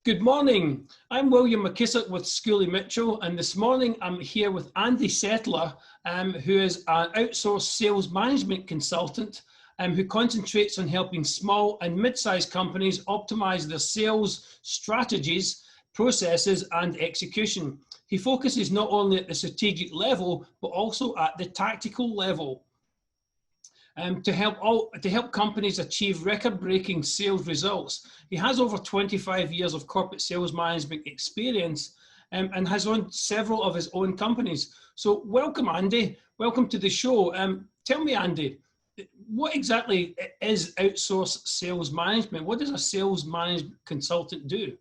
Good morning. I'm William McKissock with Schooley Mitchell, and this morning I'm here with Andy Settler, who is an outsourced sales management consultant who concentrates on helping small and mid-sized companies optimize their sales strategies, processes, and execution. He focuses not only at the strategic level, but also at the tactical level. To help companies achieve record-breaking sales results. He has over 25 years of corporate sales management experience and has owned several of his own companies. So welcome, Andy. Welcome to the show. Tell me, Andy, what exactly is outsourced sales management? What does a sales management consultant do?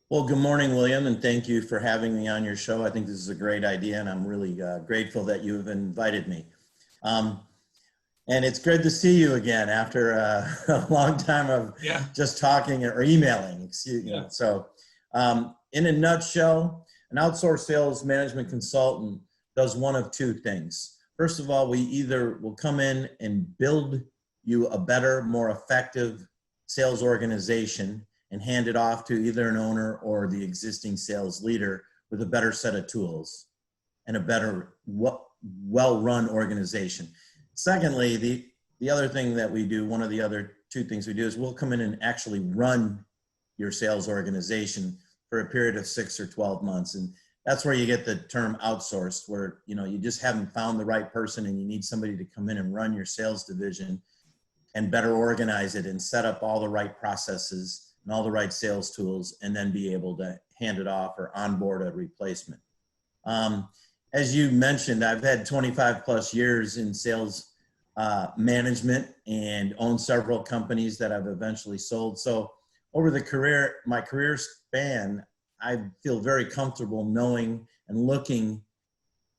Well, good morning, William, and thank you for having me on your show. I think this is a great idea, and I'm really grateful that you have invited me. And it's good to see you again after a long time of just talking or emailing. Excuse me. So, in a nutshell, an outsourced sales management consultant does one of two things. First of all, we either will come in and build you a better, more effective sales organization and hand it off to either an owner or the existing sales leader with a better set of tools and a better, well-run organization. Secondly, the other thing that we do, one of the other two things we do is we'll come in and actually run your sales organization for a period of 6 or 12 months. And that's where you get the term outsourced, where you just haven't found the right person and you need somebody to come in and run your sales division and better organize it and set up all the right processes and all the right sales tools, and then be able to hand it off or onboard a replacement. As you mentioned, I've had 25 plus years in sales management and owned several companies that I've eventually sold. So over my career span, I feel very comfortable knowing and looking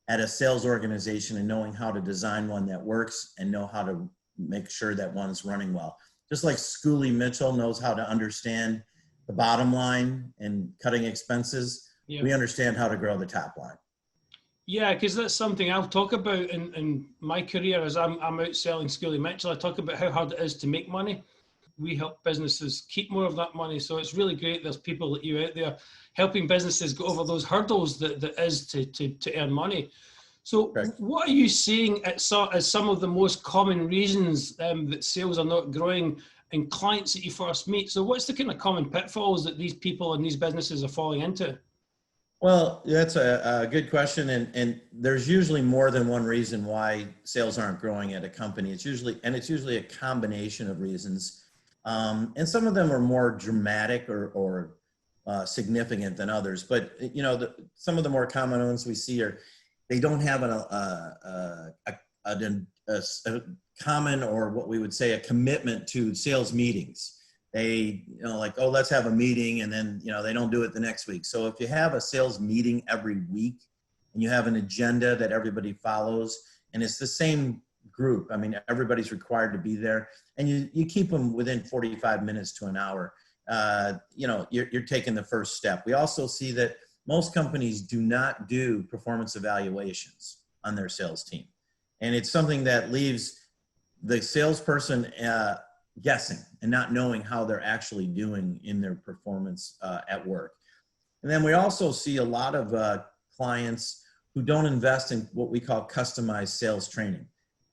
at a sales organization and knowing how to design one that works and know how to make sure that one's running well. Just like Schooley Mitchell knows how to understand the bottom line and cutting expenses, we understand how to grow the top line. Yeah, because that's something I'll talk about in my career as I'm out selling Schooley Mitchell. I talk about how hard it is to make money. We help businesses keep more of that money. So it's really great there's people like you out there helping businesses go over those hurdles that is to earn money. So what are you seeing as some of the most common reasons that sales are not growing in clients that you first meet? So what's the kind of common pitfalls that these people and these businesses are falling into? Well, that's a good question, and there's usually more than one reason why sales aren't growing at a company. It's usually a combination of reasons, and some of them are more dramatic or significant than others. But some of the more common ones we see are they don't have a common, or what we would say, a commitment to sales meetings. They, like, oh, let's have a meeting, and then, they don't do it the next week. So if you have a sales meeting every week and you have an agenda that everybody follows, and it's the same group, I mean, everybody's required to be there, and you keep them within 45 minutes to an hour, you're taking the first step. We also see that most companies do not do performance evaluations on their sales team. And it's something that leaves the salesperson guessing and not knowing how they're actually doing in their performance at work. And then we also see a lot of clients who don't invest in what we call customized sales training.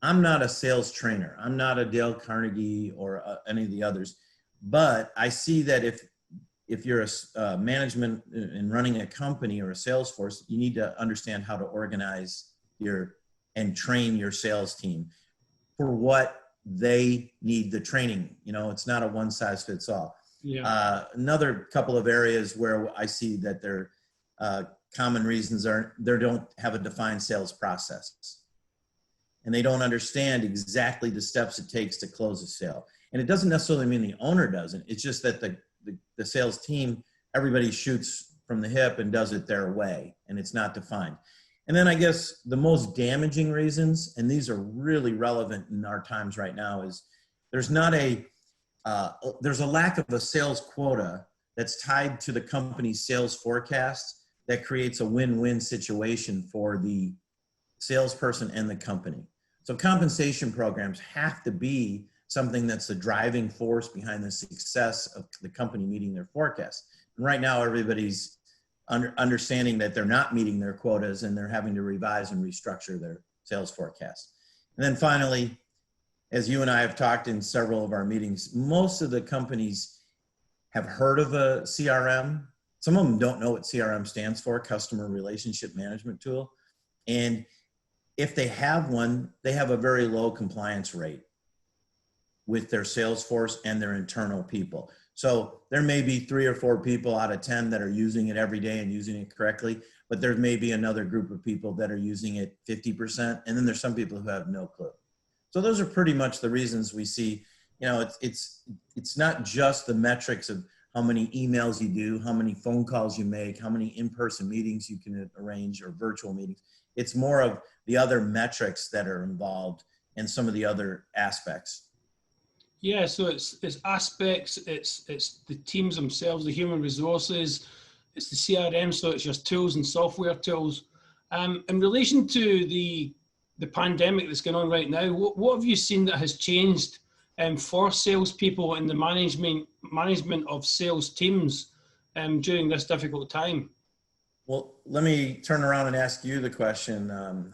I'm not a sales trainer. I'm not a Dale Carnegie or any of the others, but I see that if you're a management in running a company or a sales force, you need to understand how to organize and train your sales team for what they need the training. It's not a one size fits all. Another couple of areas where I see that their common reasons are they don't have a defined sales process, and they don't understand exactly the steps it takes to close a sale. And it doesn't necessarily mean the owner doesn't. It's just that the sales team, everybody shoots from the hip and does it their way, and it's not defined. And then I guess the most damaging reasons, and these are really relevant in our times right now, is there's a lack of a sales quota that's tied to the company's sales forecast that creates a win-win situation for the salesperson and the company. So compensation programs have to be something that's the driving force behind the success of the company meeting their forecast. And right now, everybody's understanding that they're not meeting their quotas and they're having to revise and restructure their sales forecast. And then finally, as you and I have talked in several of our meetings, most of the companies have heard of a CRM. Some of them don't know what CRM stands for, customer relationship management tool. And if they have one, they have a very low compliance rate with their sales force and their internal people. So there may be 3 or 4 people out of 10 that are using it every day and using it correctly, but there may be another group of people that are using it 50%. And then there's some people who have no clue. So those are pretty much the reasons we see, you know, it's not just the metrics of how many emails you do, how many phone calls you make, how many in-person meetings you can arrange or virtual meetings. It's more of the other metrics that are involved and some of the other aspects. Yeah, so it's aspects, it's the teams themselves, the human resources, it's the CRM, so it's your tools and software tools. In relation to the pandemic that's going on right now, what have you seen that has changed for salespeople and the management of sales teams during this difficult time? Well, let me turn around and ask you the question.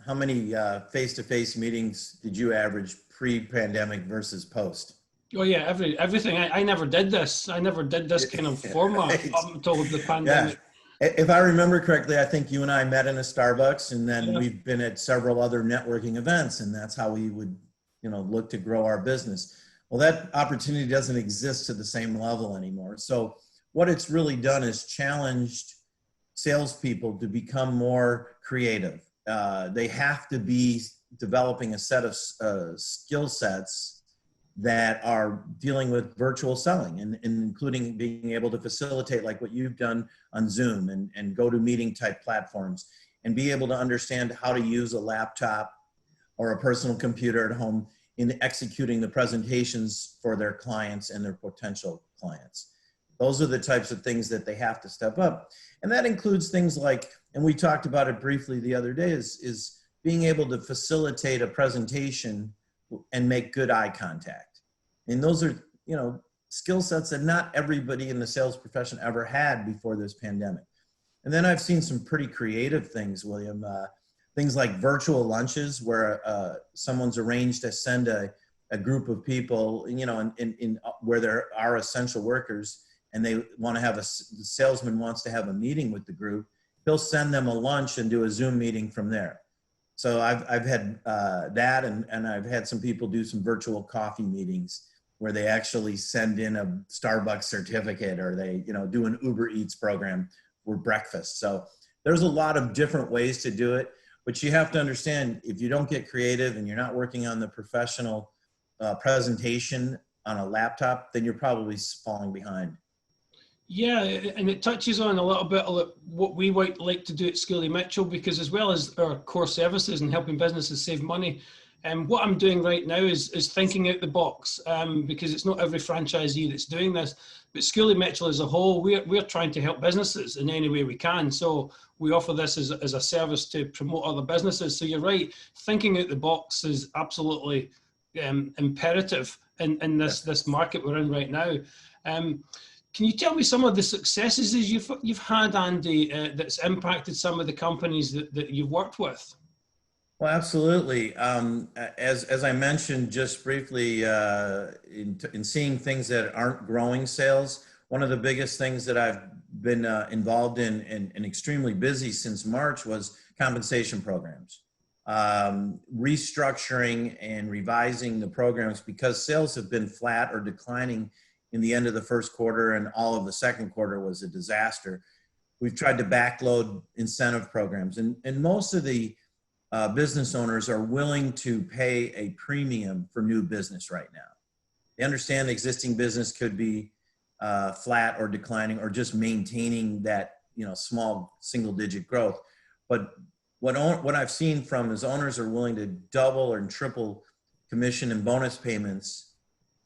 How many face-to-face meetings did you average pre-pandemic versus post? Oh yeah, everything. I never did this. I never did this kind of format Right. up until the pandemic. Yeah. If I remember correctly, I think you and I met in a Starbucks, and then Yeah. we've been at several other networking events, and that's how we would, you know, look to grow our business. Well, that opportunity doesn't exist to the same level anymore. So what it's really done is challenged salespeople to become more creative. They have to be developing a set of skill sets that are dealing with virtual selling and including being able to facilitate like what you've done on Zoom and go to meeting type platforms and be able to understand how to use a laptop or a personal computer at home in executing the presentations for their clients and their potential clients. Those are the types of things that they have to step up. And that includes things like, and we talked about it briefly the other day, is being able to facilitate a presentation and make good eye contact. And those are, you know, skill sets that not everybody in the sales profession ever had before this pandemic. And then I've seen some pretty creative things, William. Things like virtual lunches where someone's arranged to send a group of people, you know, in where there are essential workers and they want to have the salesman wants to have a meeting with the group. He'll send them a lunch and do a Zoom meeting from there. So I've had that, and I've had some people do some virtual coffee meetings where they actually send in a Starbucks certificate or they, you know, do an Uber Eats program for breakfast. So there's a lot of different ways to do it, but you have to understand if you don't get creative and you're not working on the professional presentation on a laptop, then you're probably falling behind. Yeah, and it touches on a little bit of what we might like to do at Schooley Mitchell, because as well as our core services and helping businesses save money, what I'm doing right now is thinking out the box, because it's not every franchisee that's doing this, but Schooley Mitchell as a whole, we're trying to help businesses in any way we can. So we offer this as a service to promote other businesses. So you're right, thinking out the box is absolutely imperative in this market we're in right now. Can you tell me some of the successes you've had, Andy, that's impacted some of the companies that you've worked with? Well, absolutely. As I mentioned just briefly, in seeing things that aren't growing sales, one of the biggest things that I've been involved in and extremely busy since March was compensation programs. Restructuring and revising the programs because sales have been flat or declining in the end of the first quarter, and all of the second quarter was a disaster. We've tried to backload incentive programs, and most of the business owners are willing to pay a premium for new business right now. They understand the existing business could be flat or declining or just maintaining that, you know, small single-digit growth. But what I've seen from is owners are willing to double or triple commission and bonus payments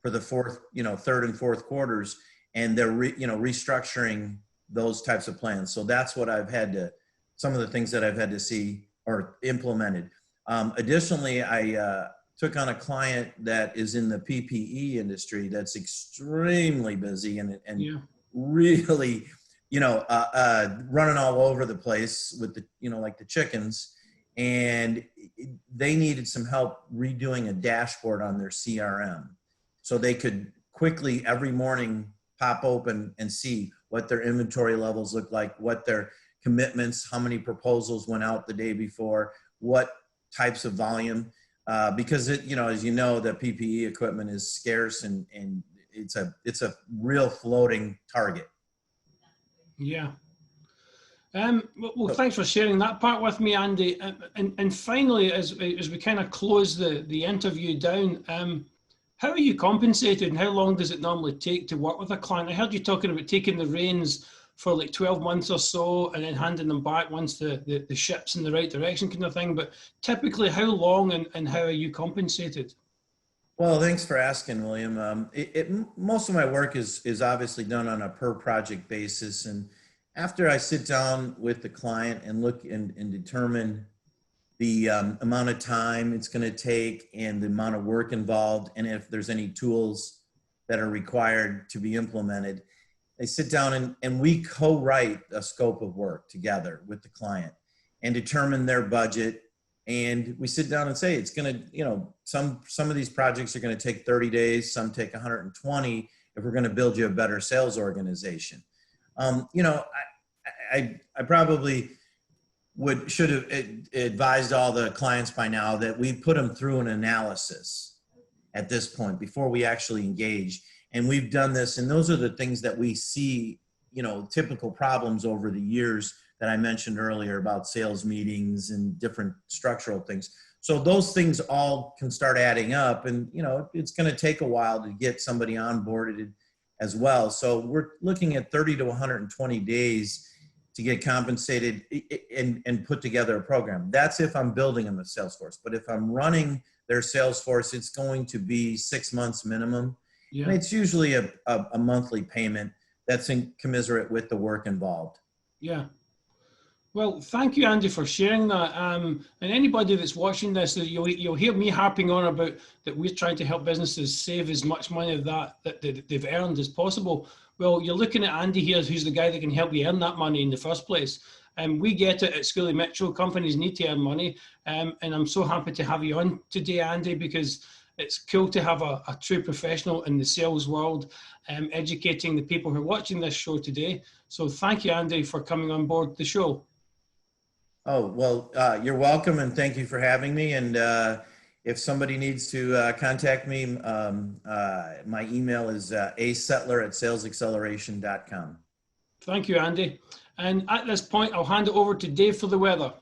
for the third and fourth quarters, and they're restructuring those types of plans. So that's what some of the things that I've had to see or implemented. Additionally, I took on a client that is in the PPE industry that's extremely busy and really, running all over the place with the, like the chickens, and they needed some help redoing a dashboard on their CRM so they could quickly every morning pop open and see what their inventory levels look like, what their commitments, how many proposals went out the day before, what types of volume, because as the PPE equipment is scarce and it's a real floating target. Yeah. Well, thanks for sharing that part with me, Andy. And finally, as we kind of close the interview down, how are you compensated, and how long does it normally take to work with a client? I heard you talking about taking the reins for like 12 months or so and then handing them back once the ship's in the right direction kind of thing. But typically, how long and how are you compensated? Well, thanks for asking, William. Most of my work is obviously done on a per project basis. And after I sit down with the client and look and determine the amount of time it's going to take and the amount of work involved, and if there's any tools that are required to be implemented, they sit down and we co-write a scope of work together with the client and determine their budget. And we sit down and say, it's going to, some of these projects are going to take 30 days, some take 120 if we're going to build you a better sales organization. I probably should have advised all the clients by now that we put them through an analysis at this point before we actually engage. And we've done this, and those are the things that we see, typical problems over the years that I mentioned earlier about sales meetings and different structural things. So those things all can start adding up, and it's going to take a while to get somebody onboarded as well. So we're looking at 30 to 120 days to get compensated and put together a program. That's if I'm building them a Salesforce. But if I'm running their Salesforce, it's going to be 6 months minimum. Yeah. And it's usually a monthly payment that's commensurate with the work involved. Yeah. Well, thank you, Andy, for sharing that. And anybody that's watching this, you'll hear me harping on about that we're trying to help businesses save as much money of that they've earned as possible. Well, you're looking at Andy here, who's the guy that can help you earn that money in the first place. And we get it at Schooley Mitchell. Companies need to earn money. And I'm so happy to have you on today, Andy, because it's cool to have a true professional in the sales world, educating the people who are watching this show today. So thank you, Andy, for coming on board the show. Oh, well, you're welcome, and thank you for having me. And if somebody needs to contact me, my email is asettler@salesacceleration.com. Thank you, Andy. And at this point, I'll hand it over to Dave for the weather.